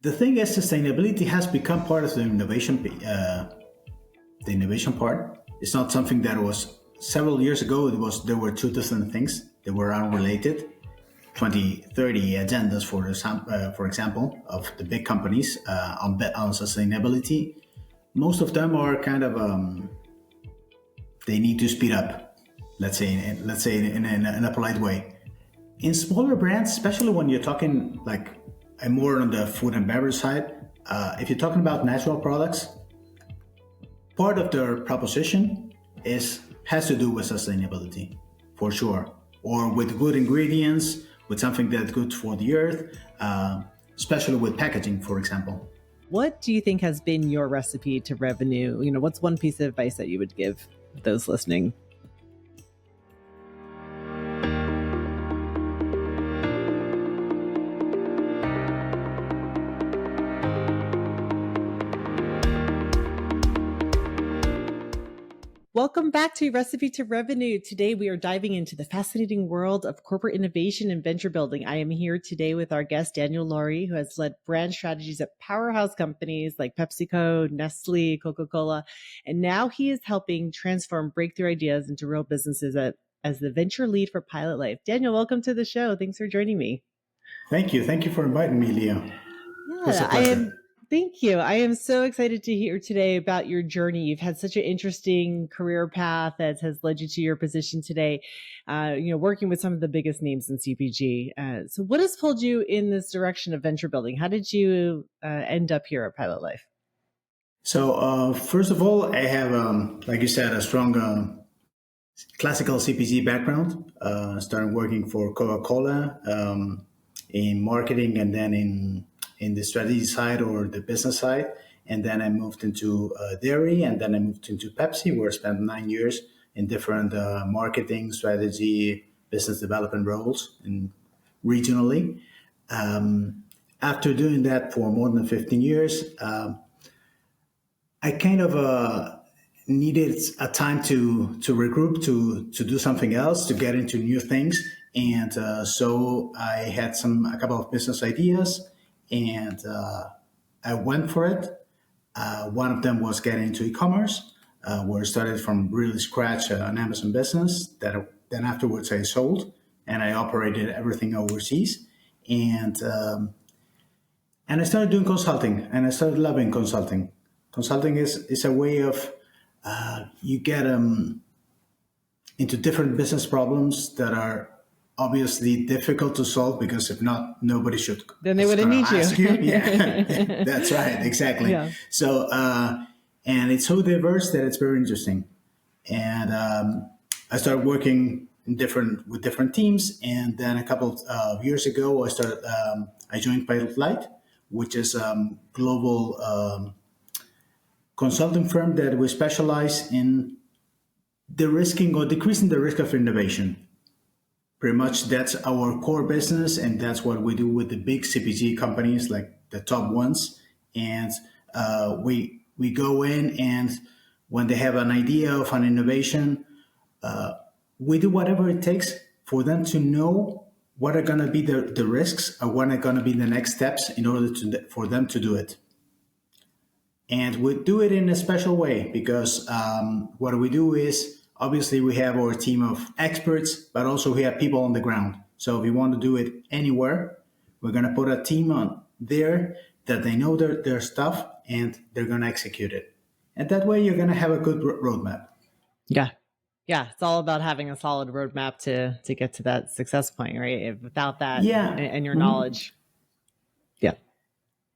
The thing is, sustainability has become part of the innovation part. It's not something that was several years ago. There were two different things that were unrelated. 2030 agendas, for example, of the big companies on sustainability. Most of them are kind of they need to speed up. Let's say in a polite way. In smaller brands, especially when you're talking like more on the food and beverage side, if you're talking about natural products, part of their proposition has to do with sustainability, for sure, or with good ingredients, with something that's good for the earth, especially with packaging, for example. What do you think has been your recipe to revenue? What's one piece of advice that you would give those listening? Welcome back to Recipe to Revenue. Today, we are diving into the fascinating world of corporate innovation and venture building. I am here today with our guest, Daniel Lauri, who has led brand strategies at powerhouse companies like PepsiCo, Nestle, Coca-Cola, and now he is helping transform breakthrough ideas into real businesses as the venture lead for Pilot Lite. Daniel, welcome to the show. Thanks for joining me. Thank you. Thank you for inviting me, Leo. It's a pleasure. Thank you. I am so excited to hear today about your journey. You've had such an interesting career path that has led you to your position today, working with some of the biggest names in CPG. So what has pulled you in this direction of venture building? How did you end up here at Pilot Lite? So first of all, I have, like you said, a strong classical CPG background. Started working for Coca-Cola in marketing and then in the strategy side or the business side. And then I moved into dairy, and then I moved into Pepsi, where I spent 9 years in different marketing, strategy, business development roles regionally. After doing that for more than 15 years, I kind of needed a time to regroup, to do something else, to get into new things. And so I had a couple of business ideas, and I went for it. One of them was getting into e-commerce, where I started from really scratch an Amazon business that then afterwards I sold, and I operated everything overseas. And I started doing consulting, and I started loving consulting. Consulting is a way of you get into different business problems that are obviously difficult to solve, because if not, nobody should. Then they wouldn't need you. Yeah, that's right, exactly. Yeah. So, and it's so diverse that it's very interesting. And I started working with different teams, and then a couple of years ago, I joined Pilot Lite, which is a global consulting firm that we specialize in de-risking or decreasing the risk of innovation. Pretty much that's our core business, and that's what we do with the big CPG companies, like the top ones. And we go in, and when they have an idea of an innovation, we do whatever it takes for them to know what are going to be the risks, or what are going to be the next steps in order for them to do it. And we do it in a special way, because what we do is, obviously, we have our team of experts, but also we have people on the ground. So if you want to do it anywhere, we're going to put a team on there that they know their stuff, and they're going to execute it. And that way, you're going to have a good roadmap. Yeah. Yeah. It's all about having a solid roadmap to get to that success point, right? Without that and your knowledge. Yeah.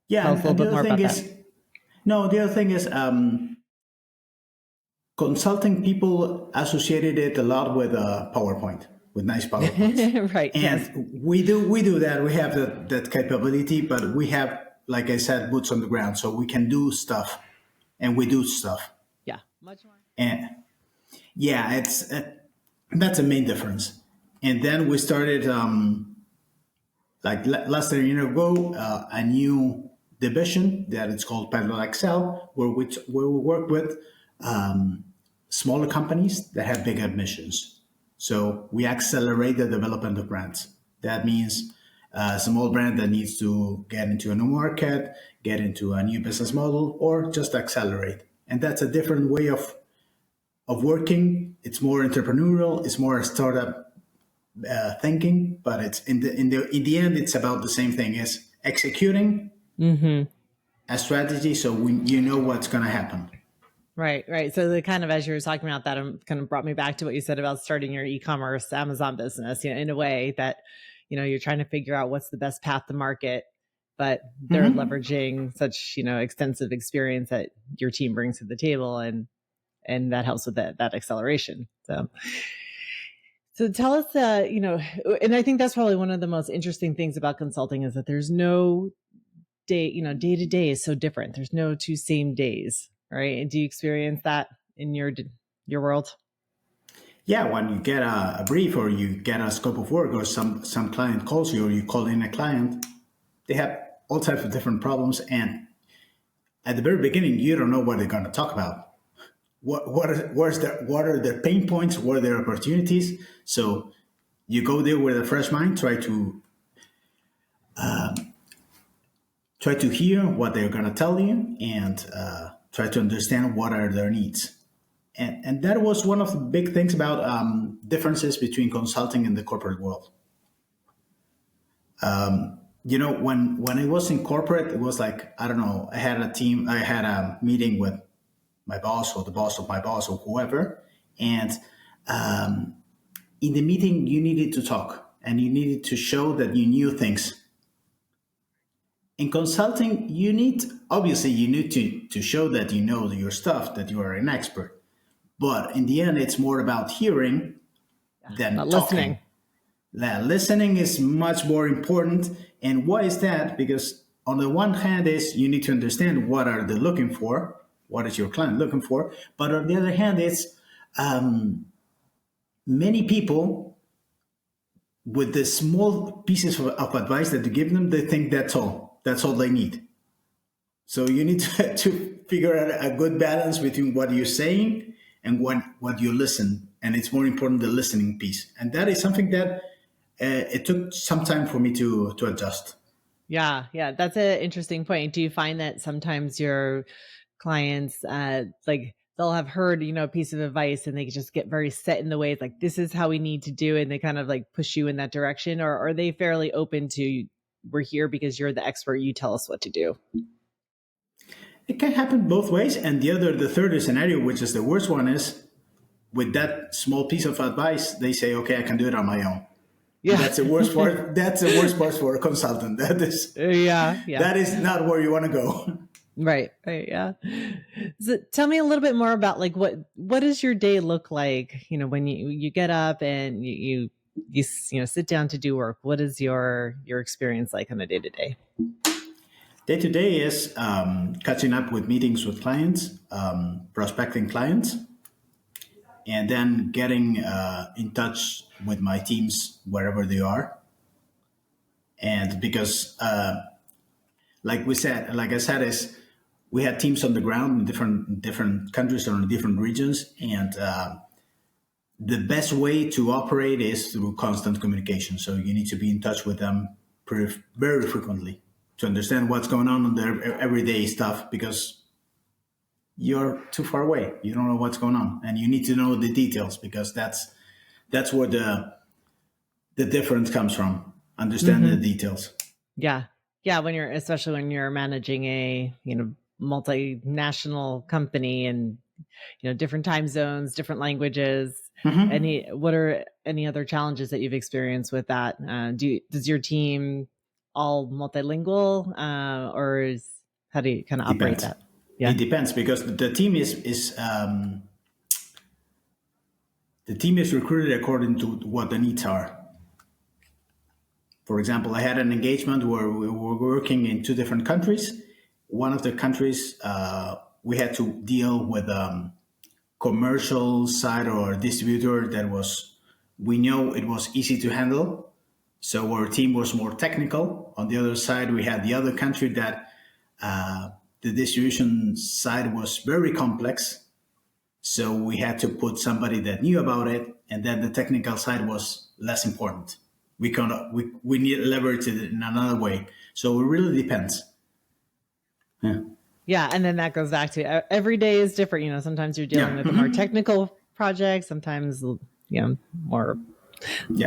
Yeah. Tell us a little bit more about that. No, the other thing is, consulting people associated it a lot with PowerPoint, with nice PowerPoints. Right. And yes. we do that. We have that capability, but we have, like I said, boots on the ground, so we can do stuff, and we do stuff. Yeah, much more. And yeah, it's that's the main difference. And then we started, like less than a year ago, a new division that it's called Pilot Excel, where we work with smaller companies that have big ambitions. So we accelerate the development of brands. That means a small brand that needs to get into a new market, get into a new business model, or just accelerate. And that's a different way of working. It's more entrepreneurial. It's more startup thinking, but it's in the end, it's about the same thing: is executing a strategy so you know what's going to happen. Right, right. So the kind of, as you were talking about that, kind of brought me back to what you said about starting your e-commerce Amazon business, in a way that, you're trying to figure out what's the best path to market, but they're leveraging such, extensive experience that your team brings to the table, and that helps with that acceleration. So tell us, and I think that's probably one of the most interesting things about consulting is that there's no day, day to day is so different. There's no two same days, right? And do you experience that in your world? Yeah, when you get a brief or you get a scope of work or some client calls you or you call in a client, they have all types of different problems. And at the very beginning, you don't know what they're going to talk about. What are their pain points? What are their opportunities? So you go there with a fresh mind, try to hear what they're going to tell you, and try to understand what are their needs. And that was one of the big things about differences between consulting and the corporate world. When I was in corporate, it was like, I don't know, I had a meeting with my boss or the boss of my boss or whoever. And in the meeting, you needed to talk and you needed to show that you knew things. In consulting, you need to show that you know your stuff, that you are an expert. But in the end, it's more about hearing than Not talking. listening. That listening is much more important. And why is that? Because on the one hand is you need to understand what are they looking for, what is your client looking for. But on the other hand, it's many people with the small pieces of advice that you give them, they think that's all they need. So you need to figure out a good balance between what you're saying and what you listen. And it's more important, the listening piece. And that is something that it took some time for me to adjust. Yeah, yeah, that's an interesting point. Do you find that sometimes your clients, like they'll have heard, a piece of advice and they just get very set in the ways, like this is how we need to do it, and they kind of like push you in that direction, or are they fairly open to, we're here because you're the expert, you tell us what to do? It can happen both ways. And the third scenario, which is the worst one, is with that small piece of advice, they say, okay, I can do it on my own. Yeah. And that's the worst part. That's the worst part for a consultant. Yeah. That is not where you want to go. Right. Yeah. So tell me a little bit more about like what does your day look like? When you get up and you sit down to do work. What is your experience like on a day to day? Day to day is catching up with meetings with clients, prospecting clients, and then getting in touch with my teams wherever they are. And because, like I said, is we had teams on the ground in different countries or in different regions, and the best way to operate is through constant communication. So you need to be in touch with them very frequently to understand what's going on their everyday stuff, because you're too far away. You don't know what's going on, and you need to know the details, because that's where the difference comes from. Understanding the details. Yeah. Yeah. Especially when you're managing a, multinational company and, different time zones, different languages. What are any other challenges that you've experienced with that? Does your team all multilingual, or how do you kind of operate that? Yeah. It depends, because the team is recruited according to what the needs are. For example, I had an engagement where we were working in two different countries. One of the countries, we had to deal with commercial side or distributor we know it was easy to handle. So our team was more technical. On the other side, we had the other country that the distribution side was very complex. So we had to put somebody that knew about it, and then the technical side was less important. we need to leverage it in another way. So it really depends. Yeah. Yeah, and then that goes back to every day is different. Sometimes you're dealing with a more technical project, sometimes more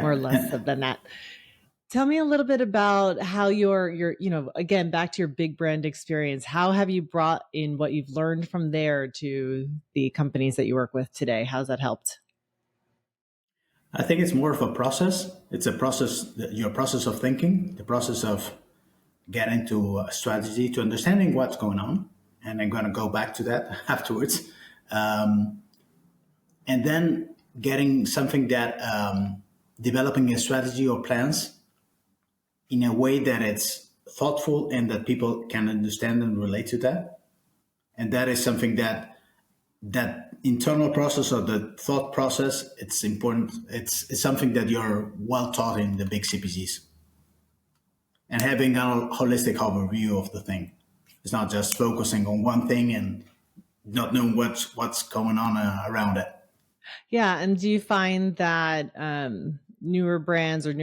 or less than that. Tell me a little bit about how your again, back to your big brand experience. How have you brought in what you've learned from there to the companies that you work with today? How's that helped? I think it's more of a process. It's a process, your process of thinking, the process of getting to a strategy, to understanding what's going on. And I'm going to go back to that afterwards. And then getting something that, developing a strategy or plans in a way that it's thoughtful and that people can understand and relate to that. And that is something that internal process or the thought process, it's important. It's something that you're well taught in the big CPGs. And having a holistic overview of the thing. It's not just focusing on one thing and not knowing what's going on around it. Yeah, and do you find that newer brands or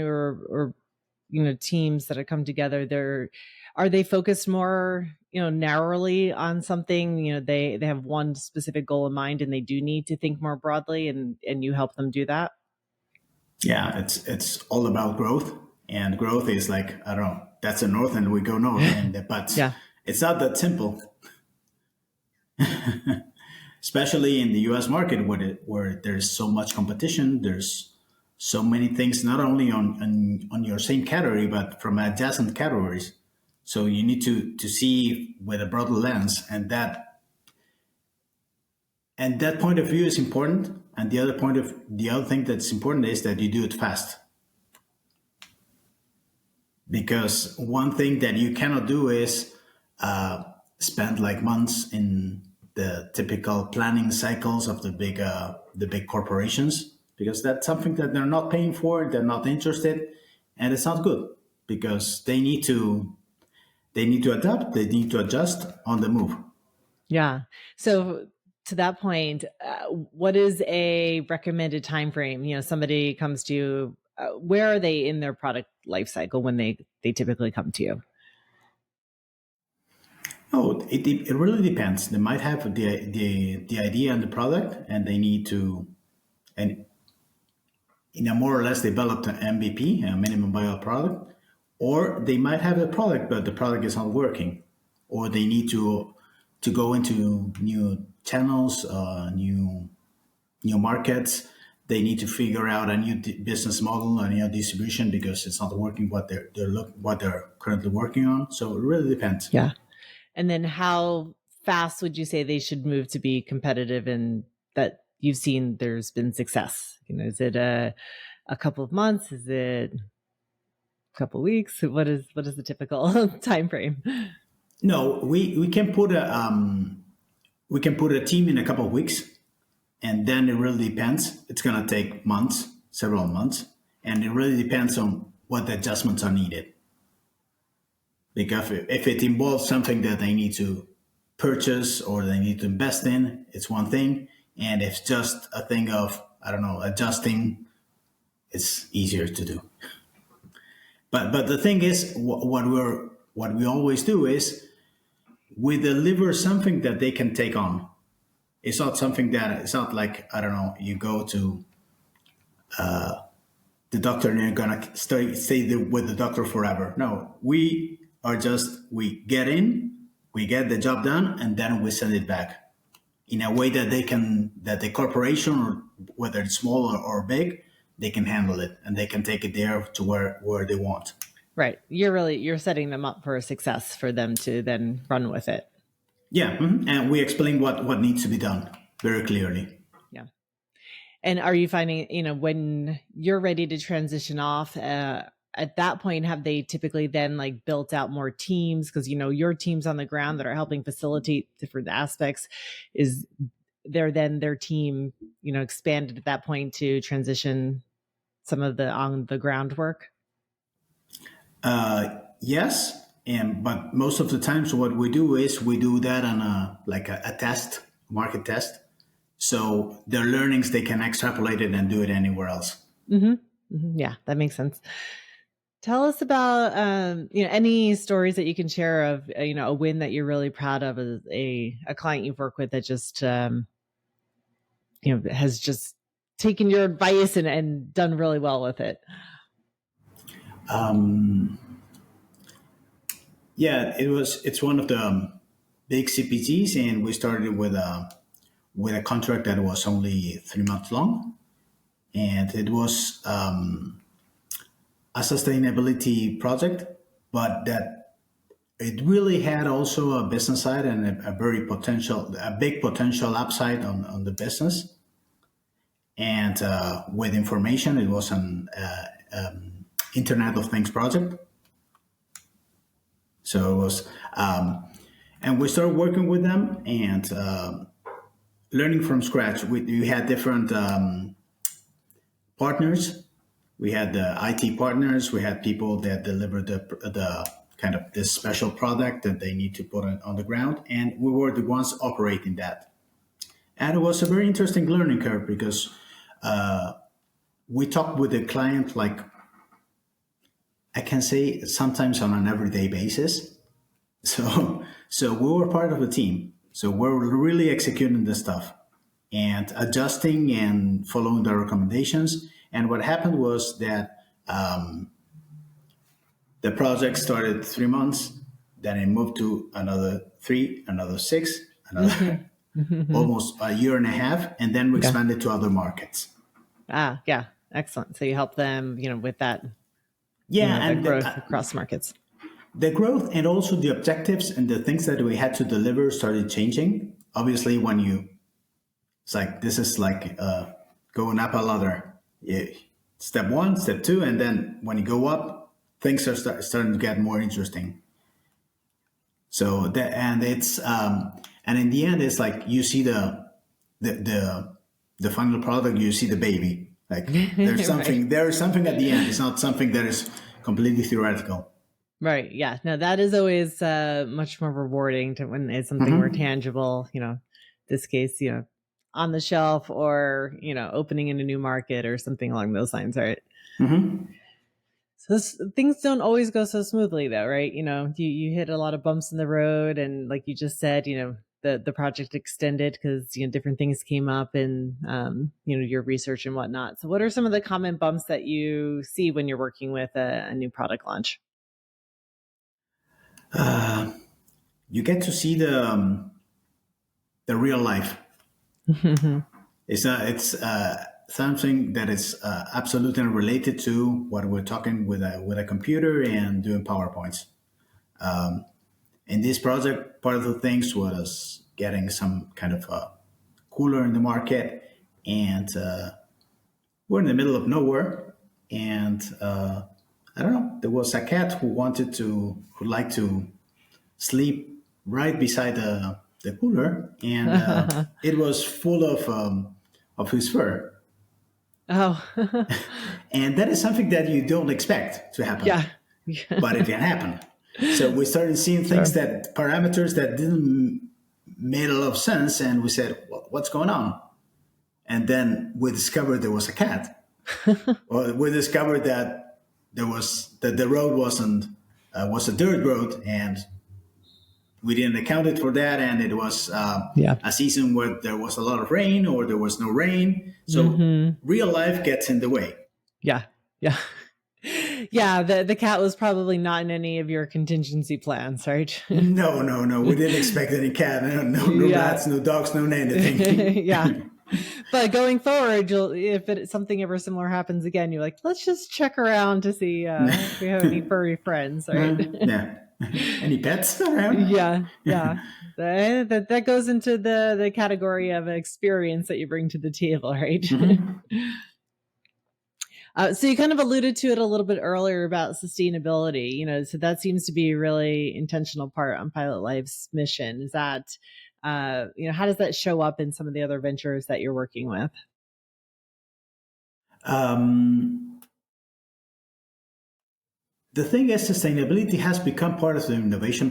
teams that have come together, are they focused more narrowly on something? They have one specific goal in mind, and they do need to think more broadly, and you help them do that. Yeah, it's all about growth, and growth is like, I don't know, that's the north, and we go north, but yeah. It's not that simple. Especially in the U.S. market, where there's so much competition, there's so many things, not only on your same category, but from adjacent categories. So you need to see with a broader lens, and that point of view is important. And the other thing that's important is that you do it fast. Because one thing that you cannot do is spend like months in the typical planning cycles of the big corporations, because that's something that they're not paying for, they're not interested, and it's not good because they need to adapt, they need to adjust on the move. Yeah. So to that point, what is a recommended time frame? Somebody comes to you. Where are they in their product life cycle when they typically come to you? Oh, it really depends. They might have the idea and the product, and they need to, and in a more or less developed MVP, a minimum viable product, or they might have a product but the product is not working, or they need to go into new channels, new markets. They need to figure out a new business model, a new distribution, because it's not working what they're currently working on. So it really depends. Yeah. And then how fast would you say they should move to be competitive, and that you've seen there's been success? Is it a couple of months? Is it a couple of weeks? What is the typical time frame? No, we can put a team in a couple of weeks, and then it really depends. It's going to take months, several months, and it really depends on what the adjustments are needed. Because if it involves something that they need to purchase or they need to invest in, it's one thing. And if it's just a thing of, I don't know, adjusting, it's easier to do. But the thing is, what we always do is we deliver something that they can take on. It's not something that, it's not like, I don't know, you go to the doctor and you're going to stay with the doctor forever. No, we get in, we get the job done, and then we send it back in a way that that the corporation, or whether it's small or big, they can handle it and they can take it there to where they want. Right. You're setting them up for a success for them to then run with it. Yeah. Mm-hmm. And we explain what needs to be done very clearly. Yeah. And are you finding, when you're ready to transition off, at that point, have they typically then like built out more teams? Because, your teams on the ground that are helping facilitate different aspects, is there then their team, expanded at that point to transition some of the on the ground work? Yes. But most of the times what we do is we do that on a test, market test. So their learnings, they can extrapolate it and do it anywhere else. Mm-hmm. Yeah, that makes sense. Tell us about any stories that you can share of a win that you're really proud of as a client you've worked with that just has just taken your advice and done really well with it. Yeah, it's one of the big CPGs, and we started with a contract that was only 3 months long, and it was a sustainability project, but that it really had also a business side and a big potential upside on the business. And with information, it was an Internet of Things project. So it was, and we started working with them and learning from scratch. We had different partners. We had the IT partners. We had people that delivered the kind of this special product that they need to put on the ground, and we were the ones operating that. And it was a very interesting learning curve because we talked with the client, like, I can say sometimes on an everyday basis. So we were part of the team. So we're really executing this stuff and adjusting and following the recommendations. And what happened was that the project started 3 months, then it moved to another 3, another 6, another almost a year and a half, and then we expanded to other markets. Yeah, excellent. So you help them, with that, and growth across markets. The growth and also the objectives and the things that we had to deliver started changing. Obviously, it's like this is like going up a ladder. Step 1, step 2, and then when you go up, things are starting to get more interesting. So that, and it's and in the end, it's like you see the final product, you see the baby. Like there's something right. There is something at the end. It's not something that is completely theoretical. Right. Yeah. No, that is always much more rewarding when it's something more tangible. This case, on the shelf or opening in a new market or something along those lines, right? So things don't always go so smoothly, though, right? You hit a lot of bumps in the road, and like you just said, the project extended because different things came up in your research and whatnot. So, what are some of the common bumps that you see when you're working with a new product launch? You get to see the real life. It's something that is absolutely related to what we're talking with a computer and doing PowerPoints. In this project, part of the things was getting some kind of a cooler in the market, and we're in the middle of nowhere, and I don't know, there was a cat who liked to sleep right beside the cooler, and it was full of his fur. Oh. And that is something that you don't expect to happen. Yeah. But it can happen. So we started seeing things parameters that didn't made a lot of sense, and we said, well, what's going on? And then we discovered there was a cat. Or we discovered that the road was a dirt road, and we didn't account for that, and it was a season where there was a lot of rain or there was no rain. So real life gets in the way. Yeah. Yeah, the cat was probably not in any of your contingency plans, right? No. We didn't expect any cat. No rats, no dogs, no anything. Yeah. But going forward, if something ever similar happens again, you're like, let's just check around to see if we have any furry friends, right? Yeah. Any pets around? Yeah. That goes into the category of experience that you bring to the table, right? So you kind of alluded to it a little bit earlier about sustainability, so that seems to be a really intentional part on Pilot Life's mission. Is that, how does that show up in some of the other ventures that you're working with? The thing is, sustainability has become part of the innovation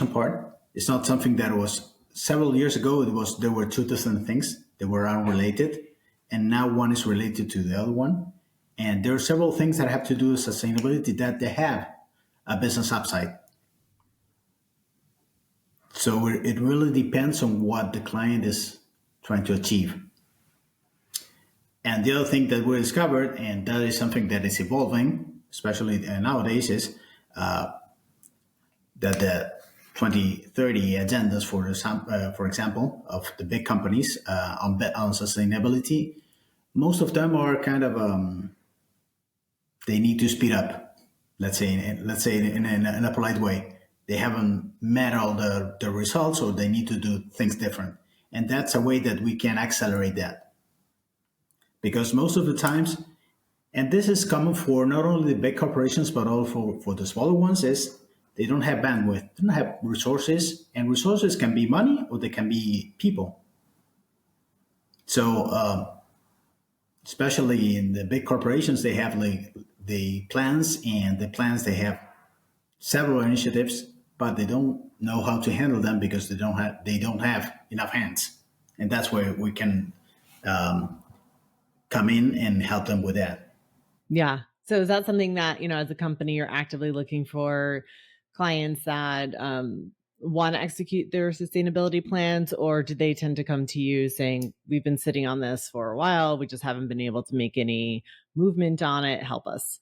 part. It's not something that was several years ago. There were two different things that were unrelated. and now one is related to the other one. And there are several things that have to do with sustainability that they have a business upside. So it really depends on what the client is trying to achieve. And the other thing that we discovered, and that is something that is evolving, especially nowadays, is that the 2030 agendas, for example, of the big companies on sustainability, most of them are kind of they need to speed up. Let's say in a polite way, they haven't met all the results, or they need to do things different, and that's a way that we can accelerate that. Because most of the times, and this is common for not only the big corporations but also for the smaller ones, is they don't have bandwidth, they don't have resources, and resources can be money or they can be people. So especially in the big corporations, they have like the plans, and the plans they have several initiatives, but they don't know how to handle them because they don't have enough hands, and that's where we can come in and help them with that. Yeah. So is that something that, as a company, you're actively looking for clients that want to execute their sustainability plans, or do they tend to come to you saying, we've been sitting on this for a while, we just haven't been able to make any movement on it, help us?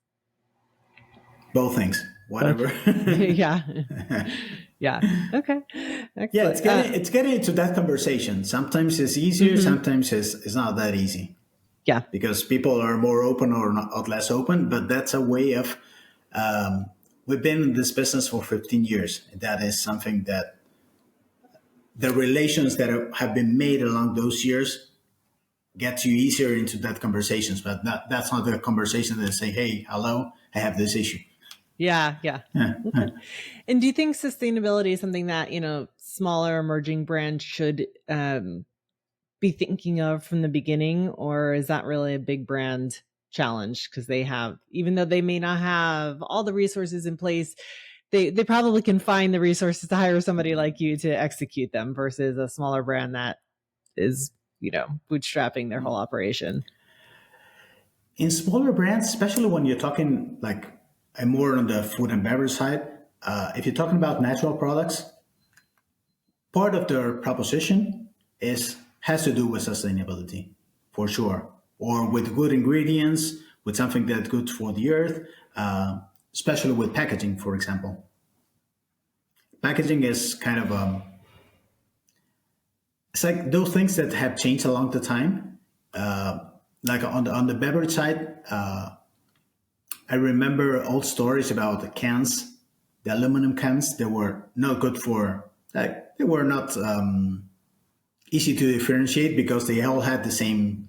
Both things, whatever. Yeah. Yeah. Okay. Excellent. Yeah, it's getting into that conversation. Sometimes it's easier, sometimes it's not that easy. Yeah. Because people are more open or less open, but that's a way of, we've been in this business for 15 years. That is something that the relations that have been made along those years gets you easier into that conversations, but that's not the conversation that say, hey, hello, I have this issue. Yeah. Okay. And do you think sustainability is something that, smaller emerging brands should be thinking of from the beginning, or is that really a big brand challenge? Because they have, even though they may not have all the resources in place, they probably can find the resources to hire somebody like you to execute them, versus a smaller brand that is, bootstrapping their whole operation. In smaller brands, especially when you're talking like more on the food and beverage side, if you're talking about natural products, part of their proposition has to do with sustainability, for sure, or with good ingredients, with something that's good for the earth, especially with packaging, for example. Packaging is kind of it's like those things that have changed along the time. Like on the beverage side, I remember old stories about the cans, the aluminum cans. They were not good for, like, they were not easy to differentiate because they all had the same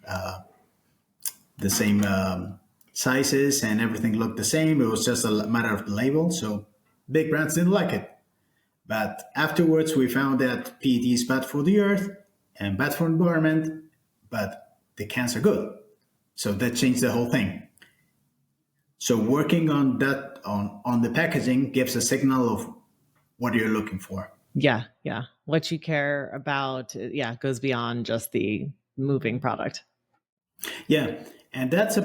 sizes, and everything looked the same. It was just a matter of the label. So big brands didn't like it. But afterwards, we found that PET is bad for the earth and bad for the environment, but the cans are good. So that changed the whole thing. So working on that, on the packaging, gives a signal of what you're looking for. Yeah. What you care about, goes beyond just the moving product. Yeah, and that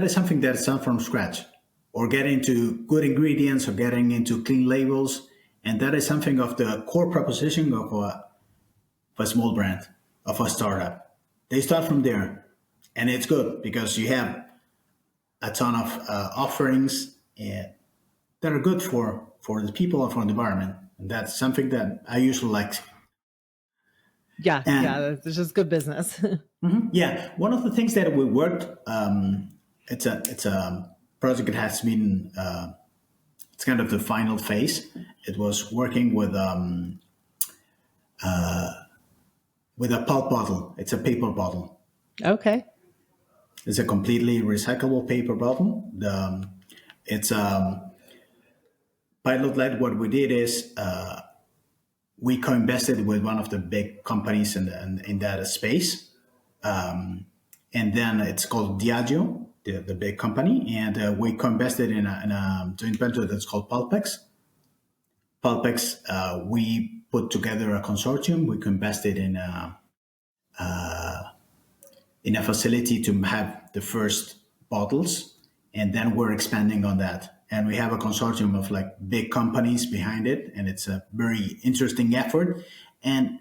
is something that's done from scratch, or getting into good ingredients, or getting into clean labels, and that is something of the core proposition of a small brand, of a startup. They start from there, and it's good because you have a ton of offerings that are good for the people and for the environment, and that's something that I usually like. Yeah, it's just good business. Yeah, one of the things that we worked, it's a project that has been, it's kind of the final phase. It was working with a pulp bottle. It's a paper bottle. Okay. It's a completely recyclable paper bottle. It's Pilot Lite. What we did is we co-invested with one of the big companies in that space. And then it's called Diageo, the big company, and we co-invested in a joint venture that's called Pulpex. Pulpex, we put together a consortium. We co-invested in in a facility to have the first bottles, and then we're expanding on that. And we have a consortium of like big companies behind it, and it's a very interesting effort. And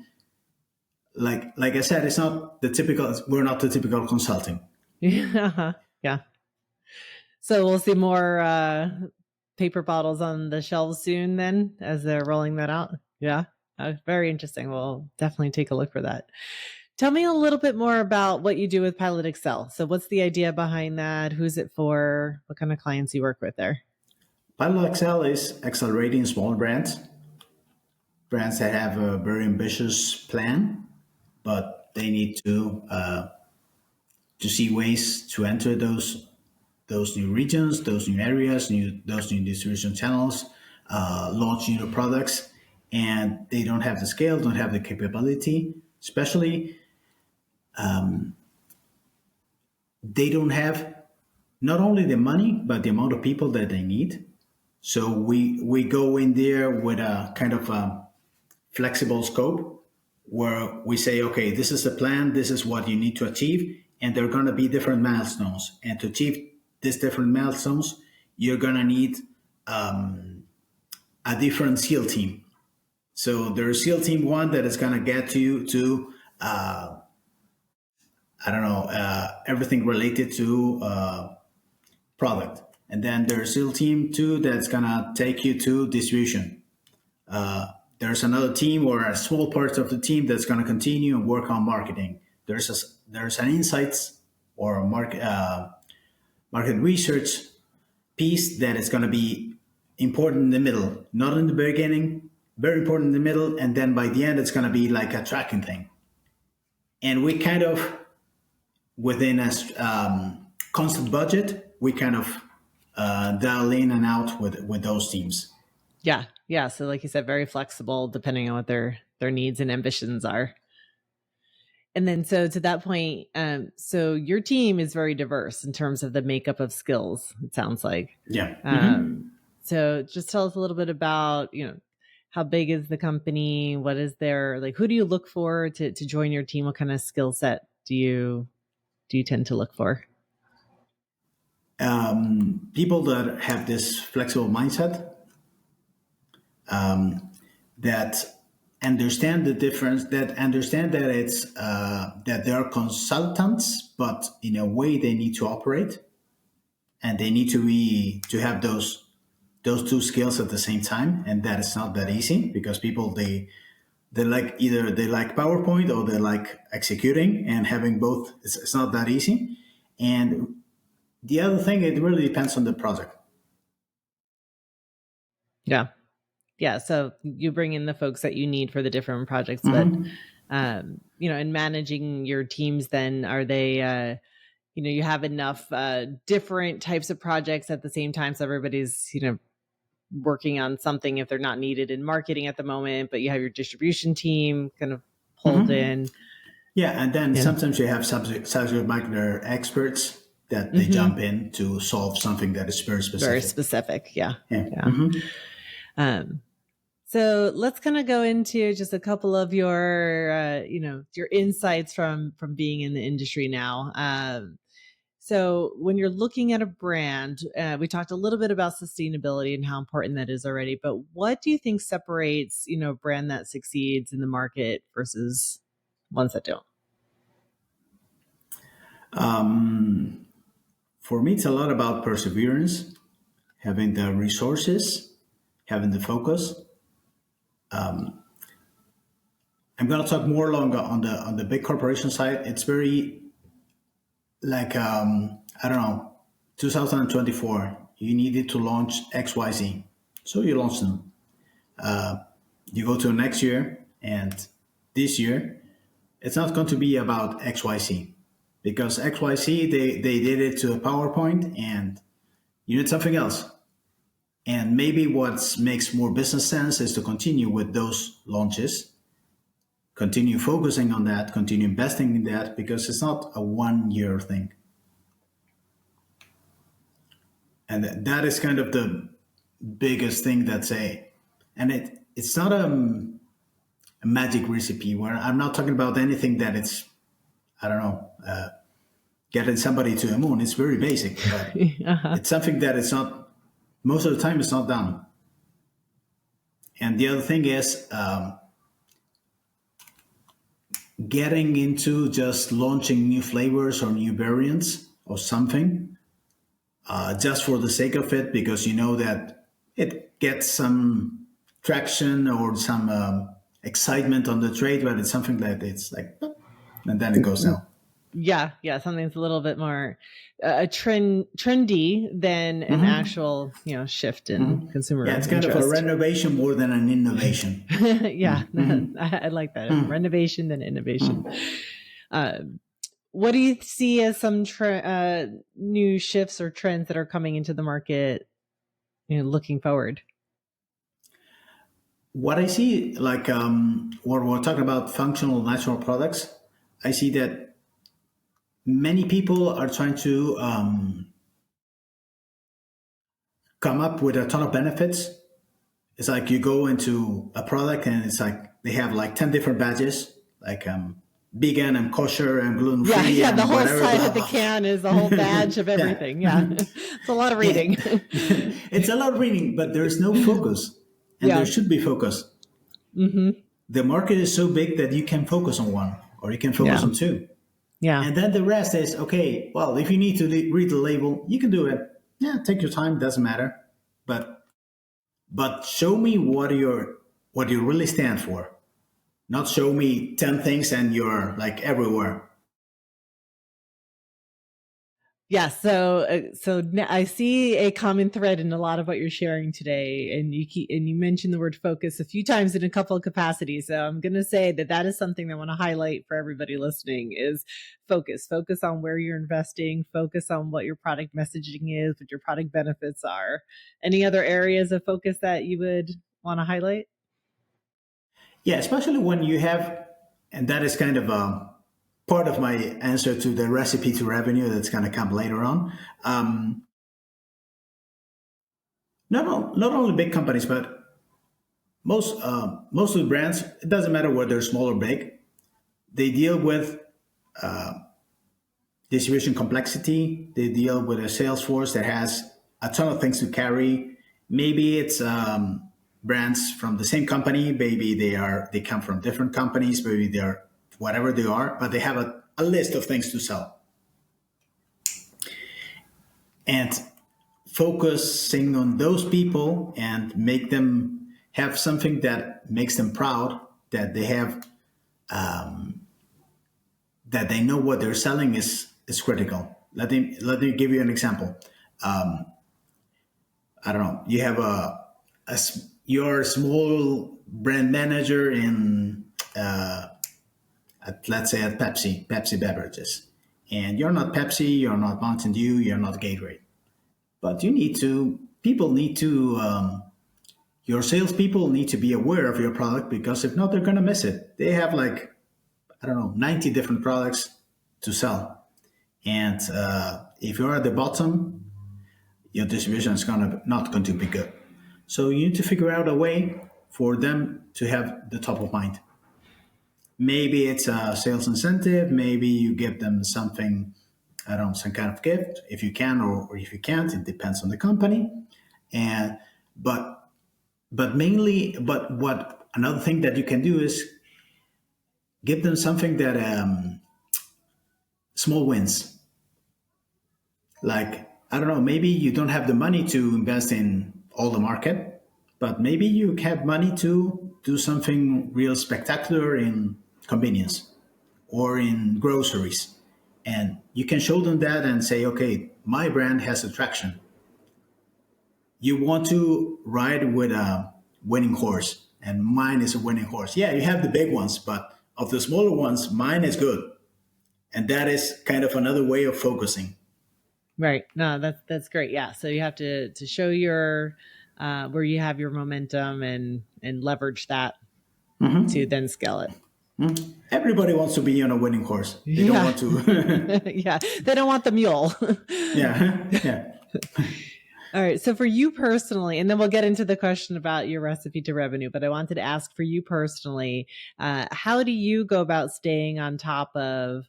like I said, it's not the typical. We're not the typical consulting. Yeah. Yeah. So we'll see more paper bottles on the shelves soon then as they're rolling that out. Yeah. Very interesting. We'll definitely take a look for that. Tell me a little bit more about what you do with Pilot Excel. So what's the idea behind that? Who's it for? What kind of clients you work with there? Pilot Excel is accelerating small brands, brands that have a very ambitious plan, but they need to see ways to enter those new regions, those new areas, those new distribution channels, launch new products, and they don't have the scale, don't have the capability, especially they don't have not only the money but the amount of people that they need. So we go in there with a kind of a flexible scope where we say, okay, this is the plan, this is what you need to achieve, and there are going to be different milestones. And to achieve these different milestones, you're going to need a different SEAL team. So there's SEAL team one that is going to get you to, everything related to product. And then there's SEAL team two that's going to take you to distribution. There's another team or a small part of the team that's going to continue and work on marketing. There's an insights or a market research piece that is going to be important in the middle, not in the beginning, very important in the middle, and then by the end it's going to be like a tracking thing. And we kind of, within a constant budget, we kind of dial in and out with those teams. Yeah. Yeah. So like you said, very flexible depending on what their needs and ambitions are. And then so to that point, so your team is very diverse in terms of the makeup of skills, it sounds like. Yeah. So just tell us a little bit about, how big is the company? What is their, like, who do you look for to join your team? What kind of skill set do you tend to look for? People that have this flexible mindset, that understand the difference, that understand that it's that they are consultants, but in a way they need to operate, and they need to have those two skills at the same time, and that is not that easy because people they like either they like PowerPoint or they like executing, and having both it's not that easy. And the other thing, it really depends on the project. Yeah. Yeah. So you bring in the folks that you need for the different projects, but, in managing your teams, then are they, you have enough different types of projects at the same time. So everybody's, working on something if they're not needed in marketing at the moment, but you have your distribution team kind of pulled in. Yeah. And then sometimes you have subject matter experts that they jump in to solve something that is very specific. Very specific. Yeah. So let's kind of go into just a couple of your, your insights from being in the industry now. So when you're looking at a brand, we talked a little bit about sustainability and how important that is already, but what do you think separates, a brand that succeeds in the market versus ones that don't? For me, it's a lot about perseverance, having the resources, having the focus. I'm going to talk more longer on the big corporation side. It's very like 2024. You needed to launch XYZ, so you launch them. You go to next year, and this year, it's not going to be about XYZ because XYZ they did it to a PowerPoint, and you need something else. And maybe what makes more business sense is to continue with those launches, continue focusing on that, continue investing in that, because it's not a 1 year thing. And that is kind of the biggest thing and it's not a magic recipe where I'm not talking about anything that it's, getting somebody to the moon. It's very basic, but Uh-huh. it's something that it's not, most of the time it's not done. And the other thing is getting into just launching new flavors or new variants or something just for the sake of it, because you know that it gets some traction or some excitement on the trade, but it's something that it's like, and then it goes down. Yeah, something that's a little bit more trendy than an actual, shift in consumer Yeah, it's kind interest. of a renovation more than an innovation. Yeah, I like that. Renovation than innovation. What do you see as some new shifts or trends that are coming into the market, looking forward? What I see, like when we're talking about functional natural products, I see that many people are trying to come up with a ton of benefits. It's like you go into a product and it's like they have like 10 different badges, like vegan and kosher and gluten free. Yeah, and the whole whatever, side blah, of the blah. can is a whole badge of everything. Yeah, it's a lot of reading. It's a lot of reading, but there's no focus, and there should be focus. The market is so big that you can focus on one or you can focus on two. Yeah. And then the rest is okay. Well, if you need to read the label, you can do it. Yeah, take your time. Doesn't matter. But show me what you really stand for. Not show me 10 things and you're like everywhere. Yeah, so I see a common thread in a lot of what you're sharing today, and you mentioned the word focus a few times in a couple of capacities. So I'm going to say that is something that I want to highlight for everybody listening: is focus. Focus on where you're investing. Focus on what your product messaging is, what your product benefits are. Any other areas of focus that you would want to highlight? Yeah, especially when you have, and that is kind of part of my answer to the recipe to revenue that's going to come later on. Not only big companies, but most of the brands, it doesn't matter whether they're small or big, they deal with distribution complexity. They deal with a sales force that has a ton of things to carry. Maybe it's brands from the same company. Maybe they come from different companies. Maybe they're whatever they are, but they have a list of things to sell. And focusing on those people and make them have something that makes them proud, that they have, that they know what they're selling is critical. Let me give you an example. I don't know. You have your small brand manager in let's say at Pepsi beverages, and you're not Pepsi, you're not Mountain Dew, you're not Gatorade, but people need to. Your salespeople need to be aware of your product, because if not, they're going to miss it. They have like, I don't know, 90 different products to sell. And if you're at the bottom, your distribution is not going to be good. So you need to figure out a way for them to have the top of mind. Maybe it's a sales incentive. Maybe you give them something, I don't know, some kind of gift, if you can, or if you can't. It depends on the company. And but mainly, but what another thing that you can do is give them something that small wins. Like, I don't know, maybe you don't have the money to invest in all the market, but maybe you have money to do something real spectacular in convenience or in groceries. And you can show them that and say, okay, my brand has attraction. You want to ride with a winning horse, and mine is a winning horse. Yeah, you have the big ones, but of the smaller ones, mine is good. And that is kind of another way of focusing. Right. No, that's great. Yeah. So you have to show your where you have your momentum and leverage that to then scale it. Everybody wants to be on a winning horse. They don't want to. Yeah. They don't want the mule. Yeah. All right. So for you personally, and then we'll get into the question about your recipe to revenue, but I wanted to ask for you personally, how do you go about staying on top of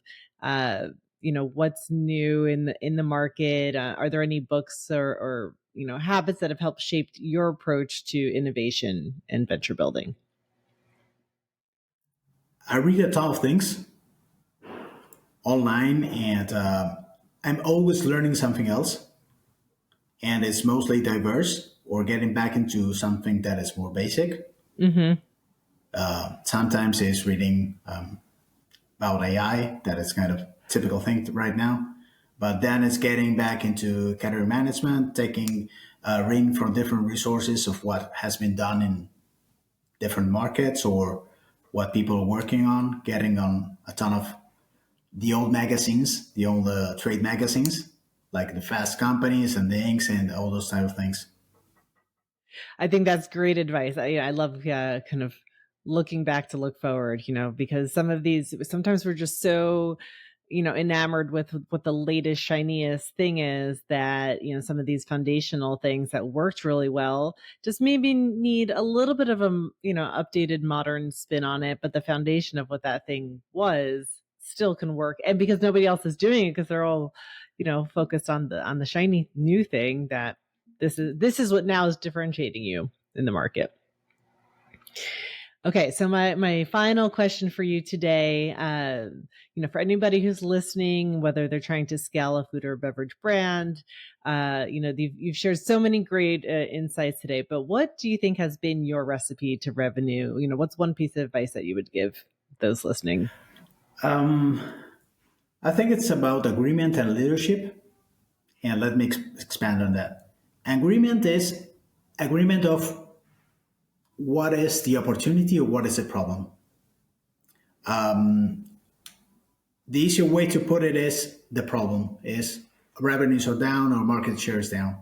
what's new in the market? Are there any books or habits that have helped shape your approach to innovation and venture building? I read a ton of things online, and I'm always learning something else, and it's mostly diverse or getting back into something that is more basic. Mm-hmm. Sometimes it's reading about AI, that is kind of typical thing right now. But then it's getting back into category management, taking reading from different resources of what has been done in different markets or what people are working on, getting on a ton of the old magazines, the old trade magazines, like the Fast Companies and the Inks and all those type of things. I think that's great advice. I love kind of looking back to look forward, because sometimes we're just so, enamored with what the latest, shiniest thing is that, some of these foundational things that worked really well just maybe need a little bit of a, updated modern spin on it. But the foundation of what that thing was still can work. And because nobody else is doing it, because they're all, focused on the shiny new thing, that this is what now is differentiating you in the market. Okay, so my final question for you today, for anybody who's listening, whether they're trying to scale a food or beverage brand, you've shared so many great insights today. But what do you think has been your recipe to revenue? What's one piece of advice that you would give those listening? I think it's about agreement and leadership, and let me expand on that. Agreement is agreement of what is the opportunity or what is the problem. The easier way to put it is the problem is revenues are down or market share is down.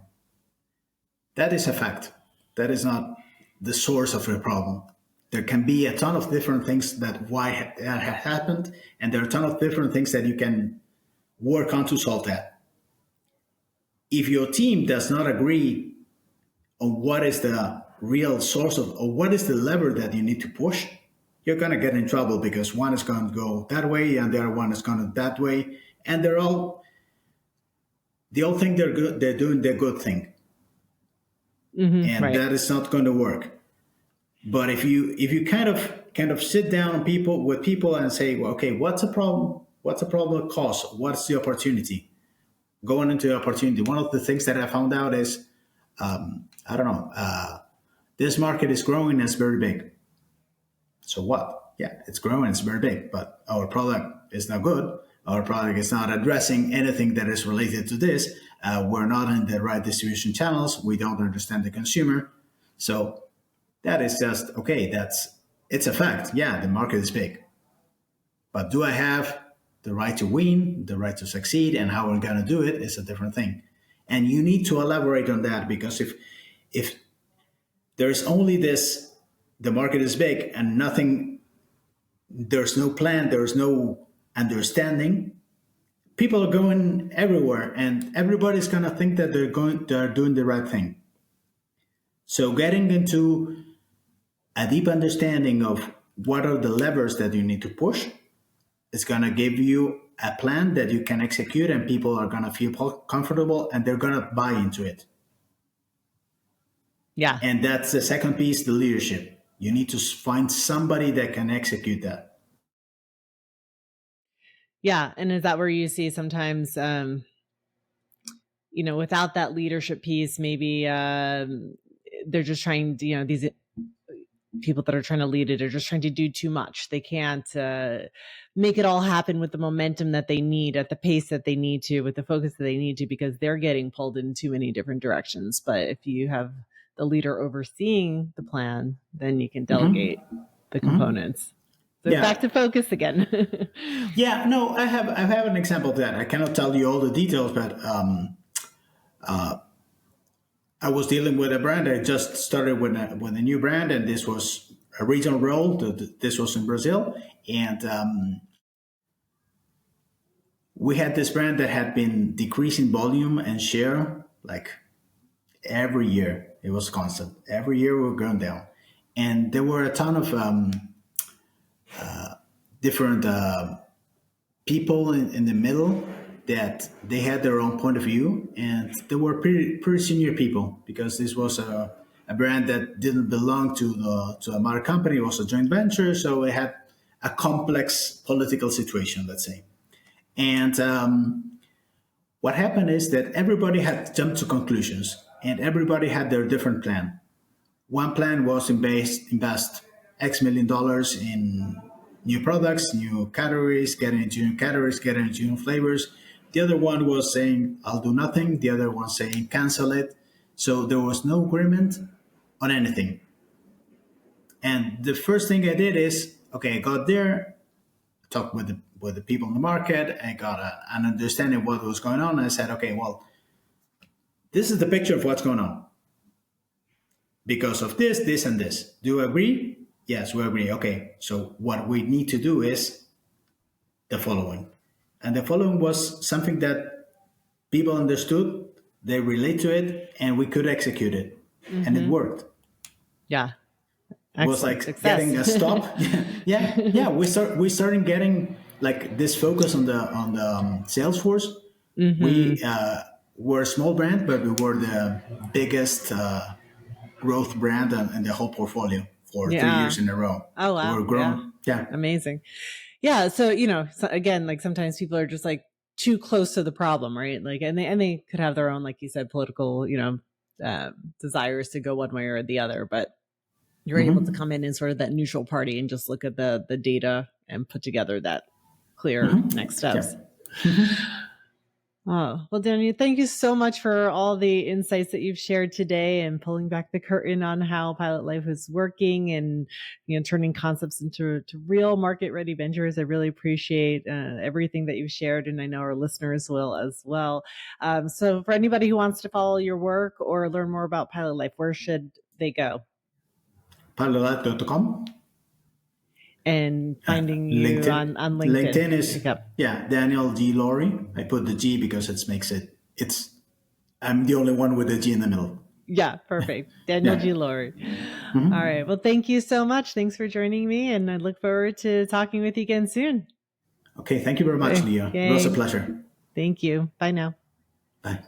That is a fact. That is not the source of your problem. There can be a ton of different things that why that has happened, and there are a ton of different things that you can work on to solve that. If your team does not agree on what is the real source of, or what is the lever that you need to push, you're going to get in trouble because one is going to go that way and the other one is going to that way, and they all think they're good. They're doing the good thing, and Right. that is not going to work. But if you kind of sit down with people and say, well, okay, what's the problem? What's the problem cause? What's the opportunity? Going into the opportunity, one of the things that I found out is, I don't know, this market is growing and it's very big. So what? Yeah, it's growing, it's very big, but our product is not good. Our product is not addressing anything that is related to this. We're not in the right distribution channels. We don't understand the consumer. So that is just, okay, it's a fact. Yeah, the market is big. But do I have the right to win, the right to succeed, and how we're going to do it is a different thing. And you need to elaborate on that, because if there's only this, the market is big and nothing, there's no plan, there's no understanding, people are going everywhere and everybody's going to think that they're doing the right thing. So getting into a deep understanding of what are the levers that you need to push is going to give you a plan that you can execute, and people are going to feel comfortable and they're going to buy into it. Yeah. And that's the second piece, the leadership. You need to find somebody that can execute that. Yeah. And is that where you see sometimes, without that leadership piece, maybe they're just trying to, these people that are trying to lead it are just trying to do too much. They can't make it all happen with the momentum that they need, at the pace that they need to, with the focus that they need to, because they're getting pulled in too many different directions. But if you have the leader overseeing the plan, then you can delegate the components. So back to focus again. Yeah, no, I have an example of that. I cannot tell you all the details, but I was dealing with a brand. I just started with a new brand, and this was a regional role. This was in Brazil, and we had this brand that had been decreasing volume and share like every year. It was constant. Every year we were going down, and there were a ton of different people in the middle that they had their own point of view, and they were pretty senior people because this was a brand that didn't belong to a mother company. It was a joint venture, so it had a complex political situation, let's say. And what happened is that everybody had jumped to conclusions, and everybody had their different plan. One plan was invest X million dollars in new products, new categories, getting into new categories, getting into new flavors. The other one was saying, I'll do nothing. The other one saying, cancel it. So there was no agreement on anything. And the first thing I did is, okay, I got there, talked with the people in the market, I got an understanding of what was going on. And I said, okay, well, this is the picture of what's going on. Because of this, this, and this. Do you agree? Yes, we agree. Okay, so what we need to do is the following. And the following was something that people understood, they relate to it, and we could execute it. Mm-hmm. And it worked. Yeah. Excellent. It was like success. Getting a stop. yeah. We started getting like this focus on the sales force. Mm-hmm. We were a small brand, but we were the biggest growth brand in the whole portfolio for 3 years in a row. Oh, wow. We were growing. Yeah. Amazing. Yeah. So, again, like sometimes people are just like too close to the problem, right? Like, and they could have their own, like you said, political, desires to go one way or the other, but you're mm-hmm. able to come in sort of that neutral party and just look at the data and put together that clear mm-hmm. next steps. Yeah. Mm-hmm. Oh, well, Daniel, thank you so much for all the insights that you've shared today and pulling back the curtain on how Pilot Lite is working and, turning concepts into real market ready ventures. I really appreciate everything that you've shared, and I know our listeners will as well. So for anybody who wants to follow your work or learn more about Pilot Lite, where should they go? PilotLite.com. And finding you LinkedIn. on LinkedIn. LinkedIn is Daniel G. Lauri. I put the G because I'm the only one with the G in the middle. Yeah, perfect. Daniel G. Lauri. Mm-hmm. All right. Well, thank you so much. Thanks for joining me, and I look forward to talking with you again soon. Okay. Thank you very much, Leah. It was a pleasure. Thank you. Bye now. Bye.